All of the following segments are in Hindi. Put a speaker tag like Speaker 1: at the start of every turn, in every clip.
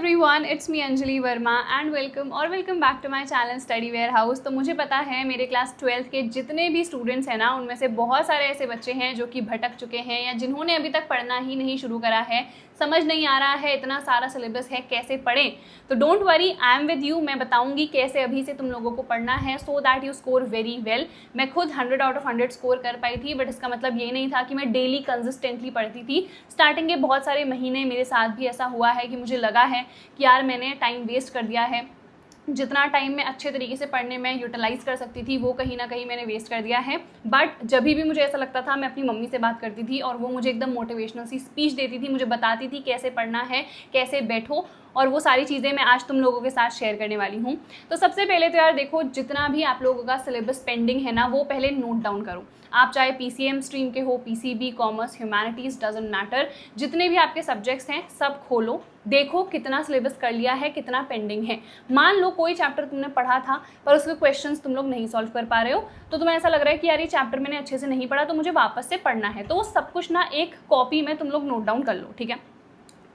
Speaker 1: Everyone, it's me Anjali Verma and welcome back to my channel study warehouse. तो मुझे पता है मेरे क्लास 12th के जितने भी स्टूडेंट्स हैं ना, उनमें से बहुत सारे ऐसे बच्चे हैं जो कि भटक चुके हैं या जिन्होंने अभी तक पढ़ना ही नहीं शुरू करा है, समझ नहीं आ रहा है इतना सारा सिलेबस है कैसे पढ़ें। तो don't worry, I am with you. मैं बताऊंगी कैसे अभी से तुम लोगों को पढ़ना है so that you score very well. मैं खुद 100 आउट ऑफ 100 स्कोर कर पाई थी, बट इसका मतलब ये नहीं था कि मैं डेली कंसिस्टेंटली पढ़ती थी। स्टार्टिंग के बहुत सारे महीने मेरे साथ भी ऐसा हुआ है कि मुझे लगा है कि यार मैंने टाइम वेस्ट कर दिया है, जितना टाइम मैं अच्छे तरीके से पढ़ने में यूटिलाइज़ कर सकती थी वो कहीं ना कहीं मैंने वेस्ट कर दिया है। बट जब भी मुझे ऐसा लगता था, मैं अपनी मम्मी से बात करती थी और वो मुझे एकदम मोटिवेशनल सी स्पीच देती थी, मुझे बताती थी कैसे पढ़ना है, कैसे बैठो, और वो सारी चीज़ें मैं आज तुम लोगों के साथ शेयर करने वाली हूँ। तो सबसे पहले तो यार देखो, जितना भी आप लोगों का सिलेबस पेंडिंग है ना, वो पहले नोट डाउन करो। आप चाहे PCM स्ट्रीम के हो, PCB, commerce, humanities, doesn't matter, जितने भी आपके सब्जेक्ट्स हैं सब खोलो, देखो कितना सिलेबस कर लिया है, कितना पेंडिंग है। मान लो कोई चैप्टर तुमने पढ़ा था पर उसके क्वेश्चंस तुम लोग नहीं सॉल्व कर पा रहे हो, तो तुम्हें ऐसा लग रहा है कि यार ये चैप्टर मैंने अच्छे से नहीं पढ़ा, तो मुझे वापस से पढ़ना है। तो वो सब कुछ ना एक कॉपी में तुम लोग नोट डाउन कर लो, ठीक है।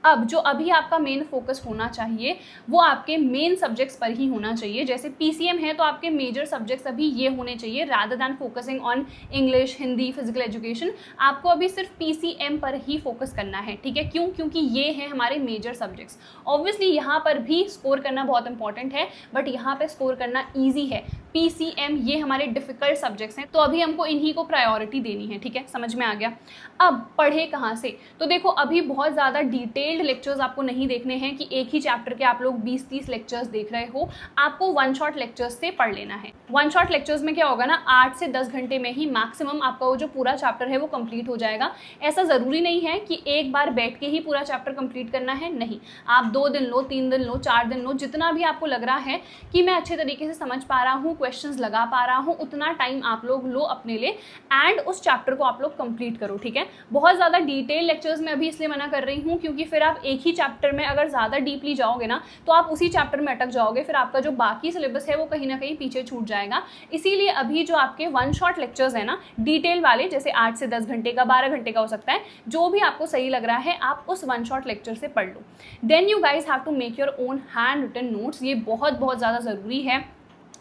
Speaker 1: अब जो अभी आपका मेन फोकस होना चाहिए वो आपके मेन सब्जेक्ट्स पर ही होना चाहिए। जैसे PCM है तो आपके मेजर सब्जेक्ट्स अभी ये होने चाहिए, rather than focusing on English, Hindi, physical education. आपको अभी सिर्फ PCM पर ही फोकस करना है, ठीक है। क्यों? क्योंकि ये हैं हमारे मेजर सब्जेक्ट्स। ऑब्वियसली यहाँ पर भी स्कोर करना बहुत इंपॉर्टेंट है, बट यहाँ पर स्कोर करना ईजी है। PCM ये हमारे डिफिकल्ट सब्जेक्ट्स हैं, तो अभी हमको इन्हीं को प्रायोरिटी देनी है, ठीक है। समझ में आ गया। अब पढ़े कहाँ से? तो देखो, अभी बहुत ज़्यादा डिटेल्ड लेक्चर्स आपको नहीं देखने हैं कि एक ही चैप्टर के आप लोग 20-30 लेक्चर्स देख रहे हो। आपको वन शॉट लेक्चर्स से पढ़ लेना है। वन शॉट लेक्चर्स में क्या होगा ना, 8 से 10 घंटे में ही मैक्सिमम आपका वो जो पूरा चैप्टर है वो कंप्लीट हो जाएगा। ऐसा ज़रूरी नहीं है कि एक बार बैठ के ही पूरा चैप्टर कंप्लीट करना है, नहीं। आप 2 दिन लो, 3 दिन लो, 4 दिन लो, जितना भी आपको लग रहा है कि मैं अच्छे तरीके से समझ पा रहा हूँ, क्वेश्चंस लगा पा रहा हूँ, उतना टाइम आप लोग लो अपने लिए एंड उस चैप्टर को आप लोग कंप्लीट करो, ठीक है। बहुत ज़्यादा डिटेल लेक्चर्स में अभी इसलिए मना कर रही हूँ क्योंकि फिर आप एक ही चैप्टर में अगर ज़्यादा डीपली जाओगे ना, तो आप उसी चैप्टर में अटक जाओगे, फिर आपका जो बाकी सिलेबस है वो कहीं ना कहीं पीछे छूट जाएगा। इसीलिए अभी जो आपके वन शॉट लेक्चर्स है ना, डिटेल वाले, जैसे 8 से 10 घंटे का, 12 घंटे का हो सकता है, जो भी आपको सही लग रहा है आप उस वन शॉट लेक्चर से पढ़ लो। Then you guys have to make your own hand written notes. ये बहुत बहुत ज़्यादा ज़रूरी है।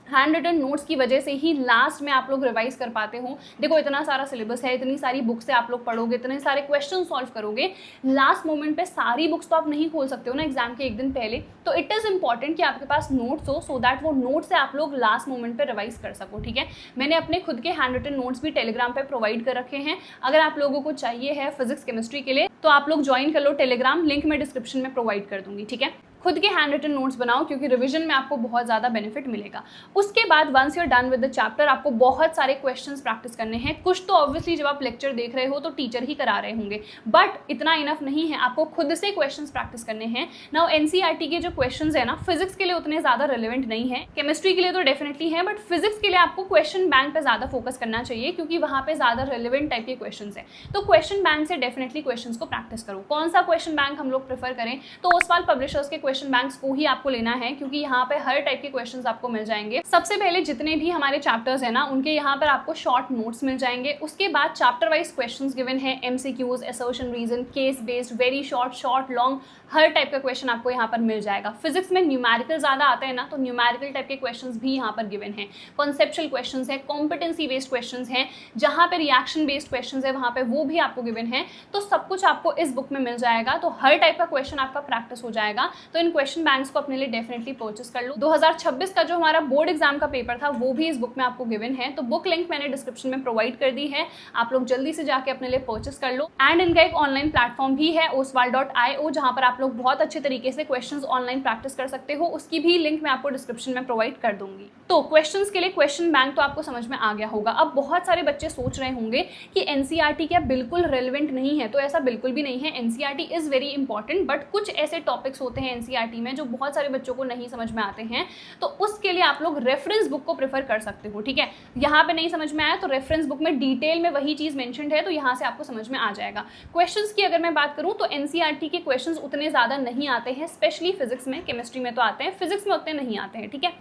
Speaker 1: हैंड रिटन नोट्स की वजह से ही लास्ट में आप लोग रिवाइज कर पाते हो। देखो, इतना सारा सिलेबस है, इतनी सारी बुक्स से आप लोग पढ़ोगे, इतने सारे क्वेश्चन सॉल्व करोगे, लास्ट मोमेंट पे सारी बुक्स तो आप नहीं खोल सकते हो ना एग्जाम के एक दिन पहले। तो इट इज़ इंपॉर्टेंट कि आपके पास नोट्स हो, सो दैट वो नोट्स से आप लोग लास्ट मोमेंट पे रिवाइज कर सको, ठीक है। मैंने अपने खुद के हैंड रिटन नोट्स भी टेलीग्राम पे प्रोवाइड कर रखे हैं। अगर आप लोगों को चाहिए है फिजिक्स केमिस्ट्री के लिए तो आप लोग ज्वाइन कर लो टेलीग्राम, लिंक मैं डिस्क्रिप्शन में प्रोवाइड कर दूंगी, ठीक है। खुद के हैंड रिटन नोट्स बनाओ क्योंकि रिवीजन में आपको बहुत ज़्यादा बेनिफिट मिलेगा। उसके बाद once you are done with the chapter, आपको बहुत सारे क्वेश्चंस प्रैक्टिस करने हैं। कुछ तो ऑब्वियसली जब आप लेक्चर देख रहे हो तो टीचर ही करा रहे होंगे, बट इतना इनफ नहीं है, आपको खुद से क्वेश्चंस प्रैक्टिस करने हैं। नाउ NCERT के जो क्वेश्चंस है ना, फिजिक्स के लिए उतने ज़्यादा रिलेवेंट नहीं है, केमिस्ट्री के लिए तो डेफिनेटली है, बट फिजिक्स के लिए आपको क्वेश्चन बैंक पर ज़्यादा फोकस करना चाहिए क्योंकि वहाँ पे ज़्यादा रिलेवेंट टाइप के क्वेश्चन है। तो क्वेश्चन बैंक से डेफिनेटली क्वेश्चन को प्रैक्टिस करो। कौन सा क्वेश्चन बैंक हम लोग प्रेफर करें? तो ओसवाल पब्लिशर्स के क्वेश्चन बैंक्स को ही आपको लेना है क्योंकि यहाँ पे हर टाइप के क्वेश्चंस आपको मिल जाएंगे। सबसे पहले जितने भी हमारे चैप्टर्स है ना, उनके यहाँ पर आपको शॉर्ट नोट्स मिल जाएंगे। उसके बाद चैप्टर वाइज क्वेश्चंस गिवन है, MCQs, assertion, reason, case based, very short, long, हर टाइप का क्वेश्चन आपको यहाँ पर मिल जाएगा। फिजिक्स में न्यूमेरिकल ज्यादा आते हैं ना, तो न्यूमेरिकल टाइप के क्वेश्चंस भी यहाँ पर गिवन है। कॉन्सेप्चुअल क्वेश्चंस है, कॉम्पिटेंसी बेस्ड क्वेश्चंस हैं, जहाँ पे रिएक्शन बेस्ड क्वेश्चंस है वहाँ पे वो भी आपको गिवन है। तो सब कुछ आपको इस बुक में मिल जाएगा, तो हर टाइप का क्वेश्चन आपका प्रैक्टिस हो जाएगा। तो इन क्वेश्चन बैंक्स को अपने लिए डेफिनेटली परचेस कर लो। 2026 का जो हमारा बोर्ड एग्जाम का पेपर था वो भी इस बुक में आपको गिवन है, तो बुक लिंक मैंने डिस्क्रिप्शन में प्रोवाइड कर दी है, आप लोग जल्दी से जाके अपने लिए परचेस कर लो। एंड इनका एक ऑनलाइन प्लेटफॉर्म भी है oswal.io, जहां पर आप लोग बहुत अच्छे तरीके से क्वेश्चंस ऑनलाइन प्रैक्टिस कर सकते हो। उसकी भी लिंक मैं आपको डिस्क्रिप्शन में प्रोवाइड कर दूंगी। तो क्वेश्चंस के लिए क्वेश्चन बैंक तो आपको समझ में आ गया होगा। अब बहुत सारे बच्चे सोच रहे होंगे कि NCERT क्या बिल्कुल रेलिवेंट नहीं है, तो ऐसा बिल्कुल भी नहीं है। NCERT is very important, but कुछ ऐसे टॉपिक्स होते हैं NCERT में जो बहुत सारे बच्चों को नहीं समझ में आते हैं, तो उसके लिए आप लोग रेफरेंस बुक को प्रेफर कर सकते हो, ठीक है। यहाँ पे नहीं समझ में आया तो रेफरेंस बुक में डिटेल में वही चीज मेंशन्ड है, तो यहाँ से आपको समझ में आ जाएगा। क्वेश्चंस की अगर मैं बात करूँ तो NCERT के क्वेश्चंस उतने ज्यादा नहीं आते हैं, स्पेशली फिजिक्स में। केमिस्ट्री में तो आते हैं, फिजिक्स में उतने नहीं आते हैं, ठीक है।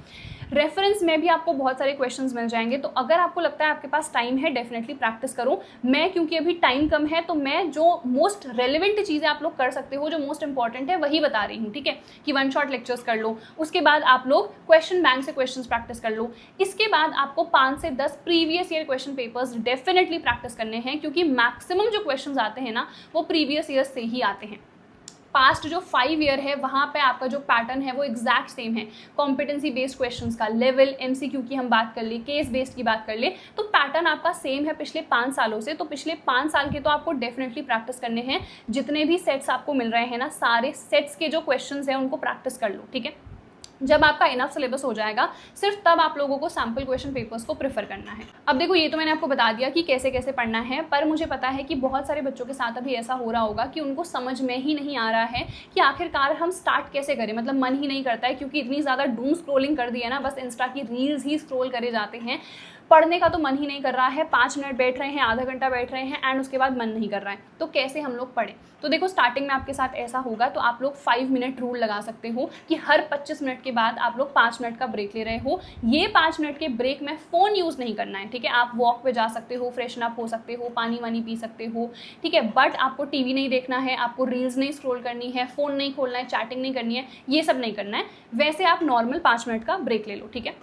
Speaker 1: रेफरेंस में भी आपको बहुत सारे क्वेश्चंस मिल जाएंगे। तो अगर आपको लगता है आपके पास टाइम है, डेफिनेटली प्रैक्टिस करो। मैं क्योंकि अभी टाइम कम है तो मैं जो मोस्ट रेलिवेंट चीज़ें आप लोग कर सकते हो, जो मोस्ट इंपॉर्टेंट है वही बता रही हूँ, ठीक है, कि वन शॉट लेक्चर्स कर लो, उसके बाद आप लोग क्वेश्चन बैंक से क्वेश्चंस प्रैक्टिस कर लो, इसके बाद आपको 5 से 10 previous year question papers definitely practice करने हैं, क्योंकि मैक्सिमम जो क्वेश्चंस आते हैं ना वो प्रीवियस ईयर से ही आते हैं। पास्ट जो 5 ईयर है वहाँ पे आपका जो पैटर्न है वो एग्जैक्ट सेम है। कॉम्पिटेंसी बेस्ड क्वेश्चंस का लेवल, एमसीक्यू की हम बात कर ले, केस बेस्ड की बात कर ले, तो पैटर्न आपका सेम है पिछले 5 सालों से। तो पिछले 5 साल के तो आपको डेफिनेटली प्रैक्टिस करने हैं। जितने भी सेट्स आपको मिल रहे हैं ना, सारे सेट्स के जो क्वेश्चंस हैं उनको प्रैक्टिस कर लो, ठीक है। जब आपका इनफ सिलेबस हो जाएगा, सिर्फ तब आप लोगों को सैम्पल क्वेश्चन पेपर्स को प्रेफर करना है। अब देखो, ये तो मैंने आपको बता दिया कि कैसे कैसे पढ़ना है, पर मुझे पता है कि बहुत सारे बच्चों के साथ अभी ऐसा हो रहा होगा कि उनको समझ में ही नहीं आ रहा है कि आखिरकार हम स्टार्ट कैसे करें। मतलब मन ही नहीं करता है, क्योंकि इतनी ज़्यादा डूम स्क्रोलिंग कर दी है ना, बस इंस्टा की रील्स ही स्क्रोल करे जाते हैं। पढ़ने का तो मन ही नहीं कर रहा है, 5 मिनट बैठ रहे हैं, आधा घंटा बैठ रहे हैं एंड उसके बाद मन नहीं कर रहा है। तो कैसे हम लोग पढ़ें? तो देखो, स्टार्टिंग में आपके साथ ऐसा होगा तो आप लोग 5 मिनट रूल लगा सकते हो कि हर 25 मिनट के बाद आप लोग 5 मिनट का ब्रेक ले रहे हो। ये 5 मिनट के ब्रेक में फ़ोन यूज़ नहीं करना है, ठीक है। आप वॉक पे जा सकते हो, फ्रेशन अप हो सकते हो, पानी वानी पी सकते हो, ठीक है, बट आपको टीवी नहीं देखना है, आपको रील्स नहीं स्क्रॉल करनी है, फ़ोन नहीं खोलना है, चैटिंग नहीं करनी है, ये सब नहीं करना है। वैसे आप नॉर्मल 5 मिनट का ब्रेक ले लो, ठीक है।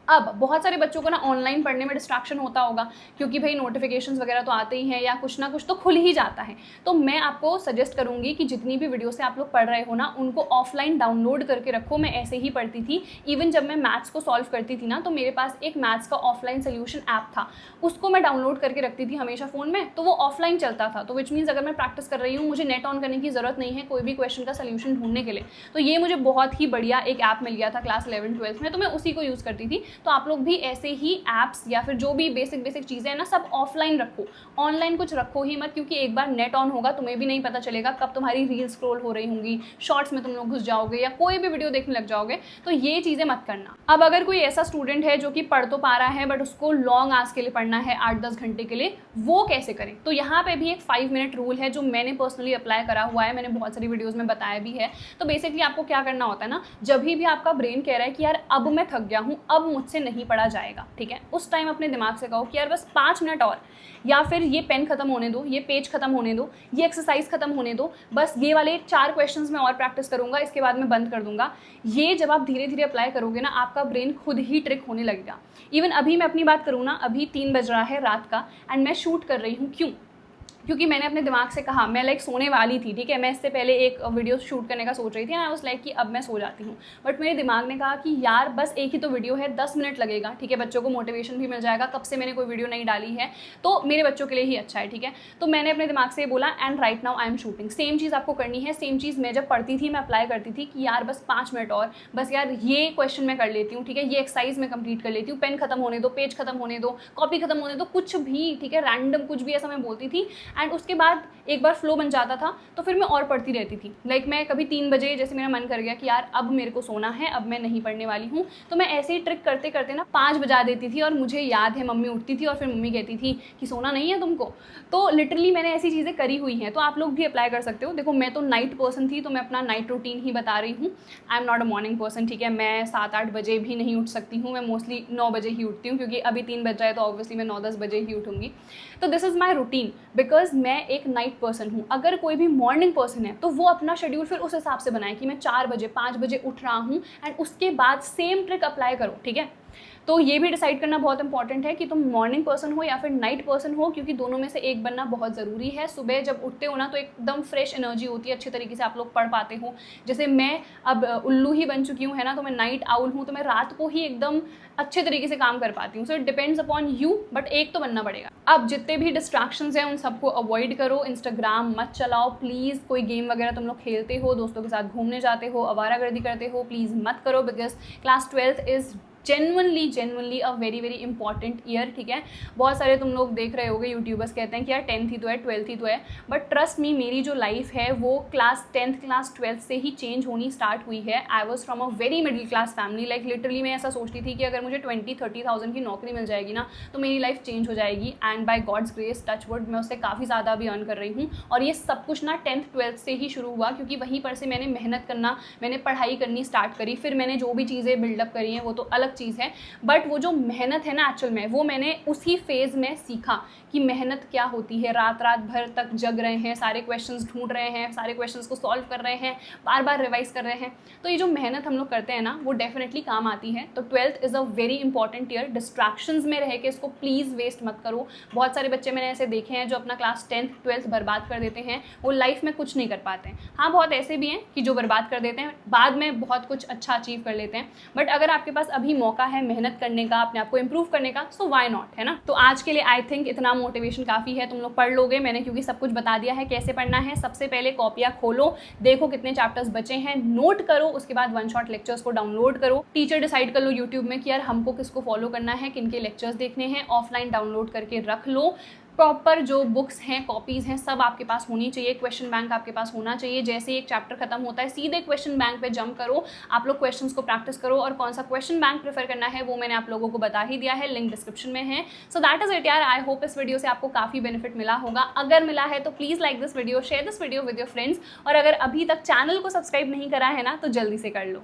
Speaker 1: अब बहुत सारे बच्चों को ना ऑनलाइन पढ़ने में डिस्ट्रैक्शन होता होगा, क्योंकि भाई नोटिफिकेशंस वगैरह तो आते ही हैं या कुछ ना कुछ तो खुल ही जाता है। तो मैं आपको सजेस्ट करूंगी कि जितनी भी वीडियो से आप लोग पढ़ रहे हो ना, उनको ऑफलाइन डाउनलोड करके रखो। मैं ऐसे ही पढ़ती थी। इवन जब मैं मैथ्स को सॉल्व करती थी ना, तो मेरे पास एक मैथ्स का ऑफलाइन सोल्यूशन ऐप था, उसको मैं डाउनलोड करके रखती थी हमेशा फ़ोन में, तो वो ऑफलाइन चलता था। तो विच मीन्स अगर मैं प्रैक्टिस कर रही हूँ, मुझे नेट ऑन करने की ज़रूरत नहीं है कोई भी क्वेश्चन का सोल्यूशन ढूंढने के लिए। तो ये मुझे बहुत ही बढ़िया एक ऐप मिल गया था क्लास 11-12 में, तो मैं उसी को यूज़ करती थी। तो आप लोग भी ऐसे ही ऐप्स या फिर जो भी बेसिक चीज़ें हैं ना, सब ऑफलाइन रखो, ऑनलाइन कुछ रखो ही मत, क्योंकि एक बार नेट ऑन होगा तुम्हें भी नहीं पता चलेगा कब तुम्हारी रील स्क्रॉल हो रही होंगी, शॉर्ट्स में तुम लोग घुस जाओगे या कोई भी वीडियो देखने लग जाओगे। तो ये चीज़ें मत करना। अब अगर कोई ऐसा स्टूडेंट है जो कि पढ़ तो पा रहा है बट उसको लॉन्ग आवर्स के लिए पढ़ना है, 8-10 घंटे के लिए, वो कैसे करें? तो यहाँ पे भी एक 5 मिनट रूल है जो मैंने पर्सनली अप्लाई करा हुआ है, मैंने बहुत सारी वीडियोज़ में बताया भी है। तो बेसिकली आपको क्या करना होता है ना, जब भी आपका ब्रेन कह रहा है कि यार अब मैं थक गया हूँ, अब मुझसे नहीं पढ़ा जाएगा, ठीक है, उस टाइम अपने दिमाग से कहो कि यार बस 5 मिनट और, या फिर ये पेन खत्म होने दो, ये पेज खत्म होने दो, ये एक्सरसाइज खत्म होने दो, बस ये वाले 4 क्वेश्चंस में और प्रैक्टिस करूंगा, इसके बाद मैं बंद कर दूंगा। ये जब आप धीरे धीरे अप्लाई करोगे ना, आपका ब्रेन खुद ही ट्रिक होने लगेगा। इवन अभी मैं अपनी बात करूँ ना, अभी 3 बज रहा है रात का एंड मैं शूट कर रही हूँ। क्योंकि मैंने अपने दिमाग से कहा, मैं लाइक सोने वाली थी, ठीक है, मैं इससे पहले एक वीडियो शूट करने का सोच रही थी, आई वाज लाइक कि अब मैं सो जाती हूँ, बट मेरे दिमाग ने कहा कि यार बस एक ही तो वीडियो है, 10 मिनट लगेगा, ठीक है, बच्चों को मोटिवेशन भी मिल जाएगा, कब से मैंने कोई वीडियो नहीं डाली है, तो मेरे बच्चों के लिए ही अच्छा है, ठीक है। तो मैंने अपने दिमाग से बोला and right now I am shooting. Same चीज़ आपको करनी है, सेम चीज़ मैं जब पढ़ती थी मैं अप्लाई करती थी कि यार बस 5 मिनट और, बस यार ये क्वेश्चन मैं कर लेती हूँ, ठीक है, ये एक्सरसाइज मैं कंप्लीट कर लेती हूँ, पेन खत्म होने दो, पेज खत्म होने दो, कॉपी खत्म होने दो, कुछ भी, ठीक है, रैंडम कुछ भी ऐसा मैं बोलती थी। एंड उसके बाद एक बार फ्लो बन जाता था तो फिर मैं और पढ़ती रहती थी। लाइक मैं कभी 3 बजे जैसे मेरा मन कर गया कि यार अब मेरे को सोना है, अब मैं नहीं पढ़ने वाली हूँ, तो मैं ऐसे ही ट्रिक करते करते ना 5 बजा देती थी। और मुझे याद है मम्मी उठती थी और फिर मम्मी कहती थी कि सोना नहीं है तुमको। तो लिटरली मैंने ऐसी चीज़ें करी हुई हैं, तो आप लोग भी अप्लाई कर सकते हो। देखो मैं तो नाइट पर्सन थी तो मैं अपना नाइट रूटीन ही बता रही हूँ। I am not a morning person, ठीक है, मैं 7-8 बजे भी नहीं उठ सकती हूँ, मैं मोस्टली 9 बजे ही उठती हूँ, क्योंकि अभी 3 बज जाए तो ऑब्वियसली मैं 9-10 बजे ही उठूँगी। तो this is my routine because मैं एक नाइट पर्सन हूँ। अगर कोई भी मॉर्निंग पर्सन है तो वो अपना शेड्यूल फिर उस हिसाब से बनाए कि मैं 4 बजे 5 बजे उठ रहा हूँ एंड उसके बाद सेम ट्रिक अप्लाई करो, ठीक है। तो ये भी डिसाइड करना बहुत इंपॉर्टेंट है कि तुम मॉर्निंग पर्सन हो या फिर नाइट पर्सन हो, क्योंकि दोनों में से एक बनना बहुत ज़रूरी है। सुबह जब उठते हो ना तो एकदम फ्रेश एनर्जी होती है, अच्छे तरीके से आप लोग पढ़ पाते हो। जैसे मैं अब उल्लू ही बन चुकी हूँ, है ना, तो मैं नाइट आउल हूँ, तो मैं रात को ही एकदम अच्छे तरीके से काम कर पाती हूँ। So it depends upon you, but एक तो बनना पड़ेगा। अब जितने भी डिस्ट्रैक्शंस हैं उन सबको अवॉइड करो। इंस्टाग्राम मत चलाओ प्लीज़। कोई गेम वगैरह तुम लोग खेलते हो, दोस्तों के साथ घूमने जाते हो, आवारागर्दी करते हो, प्लीज़ मत करो, because class 12th is genuinely a very very important year, ठीक है। बहुत सारे तुम लोग देख रहे होगे यूट्यूबर्स कहते हैं कि यार 10th ही तो है, 12th ही तो है, बट ट्रस्ट मी, मेरी जो लाइफ है वो क्लास 10th क्लास 12th से ही चेंज होनी स्टार्ट हुई है। I was from a very middle class family, like literally मैं ऐसा सोचती थी कि अगर मुझे 20-30,000 की नौकरी मिल जाएगी ना तो मेरी लाइफ चेंज हो जाएगी। And by God's grace, touch wood, मैं उससे काफ़ी ज़्यादा भी अर्न कर रही हूँ। और ये सब कुछ ना 10th 12th से ही शुरू हुआ, क्योंकि वहीं पर से मैंने मेहनत करना, मैंने पढ़ाई करनी स्टार्ट करी। फिर मैंने जो भी चीज़ें बिल्डअप करी हैं वो तो अलग चीज़ है, बट वो जो मेहनत है ना एक्चुअल में, वो मैंने उसी फेज़ में सीखा कि मेहनत क्या होती है। रात रात भर तक जग रहे हैं, सारे क्वेश्चंस ढूंढ रहे हैं, सारे क्वेश्चंस को सॉल्व कर रहे हैं, बार बार रिवाइज कर रहे हैं। तो ये जो मेहनत हम लोग करते हैं ना वो डेफिनेटली काम आती है। तो 12th is a very important year. Distractions में रह के इसको प्लीज़ वेस्ट मत करो। बहुत सारे बच्चे मैंने ऐसे देखे हैं जो अपना क्लास 10th 12th बर्बाद कर देते हैं, वो लाइफ में कुछ नहीं कर पाते हैं। हाँ, बहुत ऐसे भी हैं कि जो बर्बाद कर देते हैं, बाद में बहुत कुछ अच्छा अचीव कर लेते हैं। बट अगर आपके पास अभी मौका है मेहनत करने का, अपने आप को इम्प्रूव करने का, सो वाई नॉट, है ना। तो आज के लिए आई थिंक इतना मोटिवेशन काफ़ी है। तुम लोग पढ़ लोगे, मैंने क्योंकि सब कुछ बता दिया है कैसे पढ़ना है। सबसे पहले कॉपियाँ खोलो, देखो कितने चैप्टर्स बचे हैं, नोट करो, उसके बाद वन शॉट लेक्चर्स को डाउनलोड करो। टीचर डिसाइड कर लो यूट्यूब में कि यार हमको किसको फॉलो करना है, किन के लेक्चर्स देखने हैं। ऑफलाइन डाउनलोड करके रख लो। प्रॉपर जो बुक्स हैं, कॉपीज़ हैं, सब आपके पास होनी चाहिए। क्वेश्चन बैंक आपके पास होना चाहिए। जैसे ही एक चैप्टर खत्म होता है सीधे क्वेश्चन बैंक पे जंप करो, आप लोग क्वेश्चंस को प्रैक्टिस करो। और कौन सा क्वेश्चन बैंक प्रेफर करना है वो मैंने आप लोगों को बता ही दिया है, लिंक डिस्क्रिप्शन में है। सो दैट इज इट यार। आई होप इस वीडियो से आपको काफ़ी बेनिफिट मिला होगा। अगर मिला है तो please like this video, share this video with your friends. और अगर अभी तक चैनल को सब्सक्राइब नहीं करा है ना तो जल्दी से कर लो।